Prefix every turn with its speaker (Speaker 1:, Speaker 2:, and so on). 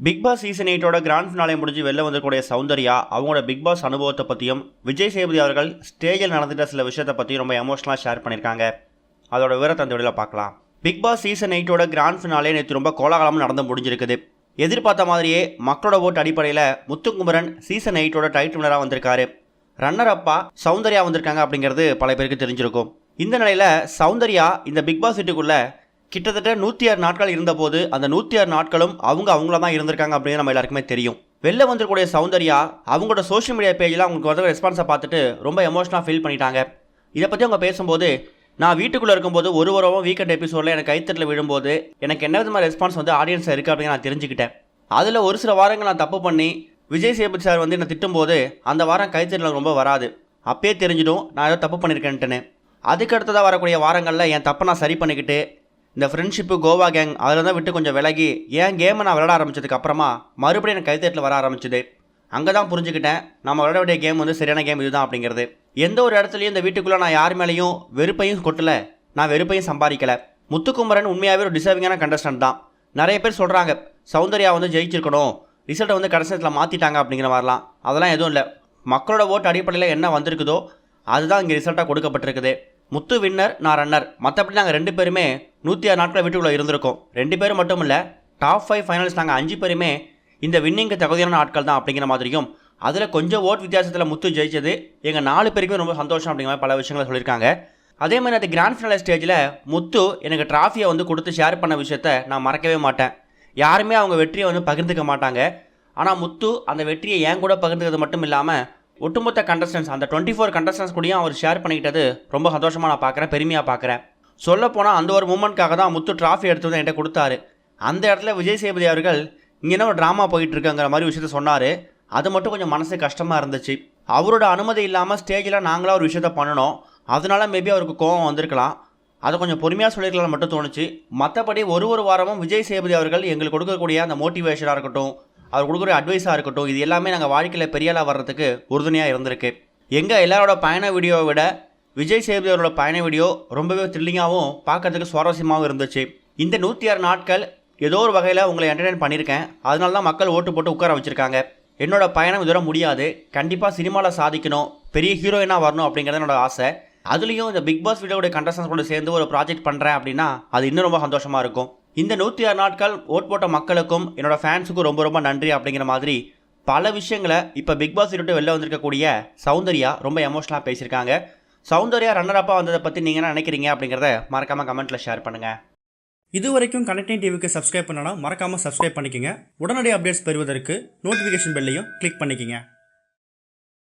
Speaker 1: Big Boss season 8ஓட grand finale முடிஞ்சு வெளில வந்திருக்கூடிய சௌந்தர்யா அவங்களோட பிக் பாஸ் அனுபவத்தை பற்றியும் விஜய் சேதுபதி அவர்கள் ஸ்டேஜில் நடந்துட்ட சில விஷயத்தை பற்றியும் ரொம்ப எமோஷனலாக ஷேர் பண்ணியிருக்காங்க. அதோட விவரத்தை அந்த வீடியோவில் பார்க்கலாம். பிக் பாஸ் சீசன் 8ஓட கிராண்ட் ஃபினாலே நேற்று ரொம்ப கோலாகலமாக நடந்து முடிஞ்சிருக்குது. எதிர்பார்த்த மாதிரியே மக்களோட ஓட்டு அடிப்படையில் முத்துக்குமரன் சீசன் 8ஓட டைட்டில் வினராக வந்திருக்காரு. ரன்னர் அப்பா சௌந்தர்யா வந்திருக்காங்க அப்படிங்கிறது பல பேருக்கு தெரிஞ்சிருக்கும். இந்த நிலையில் சௌந்தர்யா இந்த பிக் பாஸ் வீட்டுக்குள்ளே கிட்டத்தட்ட 106 நாட்கள் இருந்தபோது அந்த 106 நாட்களும் அவங்கள தான் இருந்திருக்காங்க அப்படின்னு நம்ம எல்லாருக்குமே தெரியும். வெளில வந்திருக்கக்கூடிய சௌந்தர்யா அவங்களோட சோஷியல் மீடியா பேஜில் அவங்களுக்கு வந்த ரெஸ்பான்ஸை பார்த்துட்டு ரொம்ப எமோஷனாக ஃபீல் பண்ணிட்டாங்க. இதை பற்றி அவங்க பேசும்போது, நான் வீட்டுக்குள்ளே இருக்கும்போது ஒரு வாரம் வீக்கெண்ட் எபிசோடில் எனக்கு கைத்தட்டில் விழும்போது எனக்கு என்ன விதமான ரெஸ்பான்ஸ் ஆடியன்ஸாக இருக்குது அப்படின்னு நான் தெரிஞ்சுக்கிட்டேன். அதில் ஒரு சில வாரங்கள் நான் தப்பு பண்ணி விஜய் சேதுபதி சார் என்னை திட்டும்போது அந்த வாரம் கைத்தட்டில் ரொம்ப வராது. அப்பயே தெரிஞ்சிடும் நான் ஏதோ தப்பு பண்ணியிருக்கேன்ட்டுன்னு. அதுக்கு அடுத்ததாக வரக்கூடிய வாரங்களில் என் தப்பை நான் சரி பண்ணிக்கிட்டு இந்த ஃப்ரெண்ட்ஷிப்பு கோவா கேங் அதில் தான் விட்டு கொஞ்சம் விலகி என் கேமை நான் விளையாட ஆரம்பித்ததுக்கு அப்புறமா மறுபடியும் எனக்கு கைத்தட்டில் வர ஆரம்பிச்சுது. அங்கே தான் புரிஞ்சுக்கிட்டேன் நம்ம விளையாட வேண்டிய கேம் சரியான கேம் இதுதான் அப்படிங்கிறது. எந்த ஒரு இடத்துலையும் இந்த வீட்டுக்குள்ளே நான் யார் மேலேயும் வெறுப்பையும் கொட்டலை, நான் வெறுப்பையும் சம்பாதிக்கலை. முத்துக்குமரன் உண்மையாகவே ஒரு டிசர்விங்கான கண்டஸ்டன்ட் தான். நிறைய பேர் சொல்கிறாங்க சௌந்தர்யா ஜெயிச்சிருக்கணும், ரிசல்ட்டை கடைசியில் மாற்றிட்டாங்க அப்படிங்கிற மாதிரிலாம். அதெல்லாம் எதுவும் இல்லை. மக்களோட ஓட்டு அடிப்படையில் என்ன வந்திருக்குதோ அதுதான் இங்கே ரிசல்ட்டாக கொடுக்கப்பட்டிருக்குது. முத்து வின்னர், நான் ரன்னர். மற்றபடி நாங்கள் 2 பேருமே 106 நாட்கள் வீட்டுக்குள்ளே இருந்திருக்கோம். 2 பேரும் மட்டும் இல்லை, டாப் 5 ஃபைனல்ஸ் நாங்கள் 5 பேருமே இந்த வின்னிங்கு தகுதியான ஆட்கள் தான் அப்படிங்கிற மாதிரியும், அதில் கொஞ்சம் ஓட் வித்தியாசத்தில் முத்து ஜெயிச்சது எங்கள் 4 பேருக்குமே ரொம்ப சந்தோஷம் அப்படிங்கிற மாதிரி பல விஷயங்களை சொல்லியிருக்காங்க. அதே மாதிரி அந்த கிராண்ட் ஃபினாலே ஸ்டேஜில் முத்து எனக்கு ட்ராஃபியை கொடுத்து ஷேர் பண்ண விஷயத்த நான் மறக்கவே மாட்டேன். யாருமே அவங்க வெற்றியை பகிர்ந்துக்க மாட்டாங்க. ஆனால் முத்து அந்த வெற்றியை என் கூட பகிர்ந்துக்கிறது மட்டும் இல்லாமல் ஒட்டுமொத்த கண்டஸ்டன்ஸ் அந்த 24 கண்டஸ்டன்ஸ் கூடயும் அவர் ஷேர் பண்ணிக்கிட்டது ரொம்ப சந்தோஷமாக நான் பார்க்குறேன், பெருமையாக பார்க்குறேன். சொல்லப்போனால் அந்த ஒரு மூமெண்ட்காக தான் முத்து ட்ராஃபி எடுத்து என்கிட்ட கொடுத்தாரு. அந்த இடத்துல விஜய் சேதுபதி அவர்கள் இங்கே என்ன ஒரு ட்ராமா போயிட்டுருக்குங்கிற மாதிரி விஷயத்த சொன்னார். அது மட்டும் கொஞ்சம் மனசு கஷ்டமாக இருந்துச்சு. அவரோட அனுமதி இல்லாமல் ஸ்டேஜில் நாங்களாக ஒரு விஷயத்த பண்ணணும், அதனால மேபி அவருக்கு கோவம் வந்திருக்கலாம். அதை கொஞ்சம் பொறுமையாக சொல்லியிருக்கலாம் மட்டும் தோணுச்சு. மற்றபடி ஒரு வாரமும் விஜய் சேதுபதி அவர்கள் எங்களுக்கு கொடுக்கக்கூடிய அந்த மோட்டிவேஷனாக இருக்கட்டும், அவர் கொடுக்குற அட்வைஸாக இருக்கட்டும், இது எல்லாமே நாங்கள் வாழ்க்கையில் பெரியாளாக வர்றதுக்கு உறுதுணையாக இருந்திருக்கு. எங்கள் எல்லாரோட பயண வீடியோவை விட விஜய் சேதுபதி அவரோட பயண வீடியோ ரொம்பவே த்ரில்லிங்காகவும் பார்க்கறதுக்கு சுவாரஸ்யமாகவும் இருந்துச்சு. இந்த 106 நாட்கள் ஏதோ ஒரு வகையில் உங்களை என்டர்டெயின் பண்ணியிருக்கேன். அதனால தான் மக்கள் ஓட்டு போட்டு உட்கார வச்சுருக்காங்க. என்னோட பயணம் இதோட முடியாது. கண்டிப்பாக சினிமாவில் சாதிக்கணும், பெரிய ஹீரோயினாக வரணும் அப்படிங்கிறது என்னோட ஆசை. அதுலேயும் இந்த பிக் பாஸ் வீடியோடைய கண்டஸ்டன்ஸ் கூட சேர்ந்து ஒரு ப்ராஜெக்ட் பண்ணுறேன் அப்படின்னா அது இன்னும் ரொம்ப சந்தோஷமாக இருக்கும். இந்த 106 நாட்கள் ஓட் போட்ட மக்களுக்கும் என்னோட ஃபேன்ஸுக்கும் ரொம்ப ரொம்ப நன்றி அப்படிங்கிற மாதிரி பல விஷயங்களை இப்போ பிக் பாஸ் விட்டு வெளில வந்திருக்கக்கூடிய சௌந்தர்யா ரொம்ப எமோஷனலாக பேசியிருக்காங்க. சௌந்தர்யா ரன்னர் அப்பா வந்ததை பற்றி நீங்கள் என்ன நினைக்கிறீங்க அப்படிங்கிறத மறக்காமல் கமெண்ட்டில் ஷேர் பண்ணுங்கள். இது வரைக்கும் கனெக்டிங் டிவிக்கு சப்ஸ்கிரைப் பண்ணனா மறக்காமல் சப்ஸ்கிரைப் பண்ணிக்கங்க. உடனடி அப்டேட்ஸ் பெறுவதற்கு நோட்டிஃபிகேஷன் பெல்லையும் கிளிக் பண்ணிக்கங்க.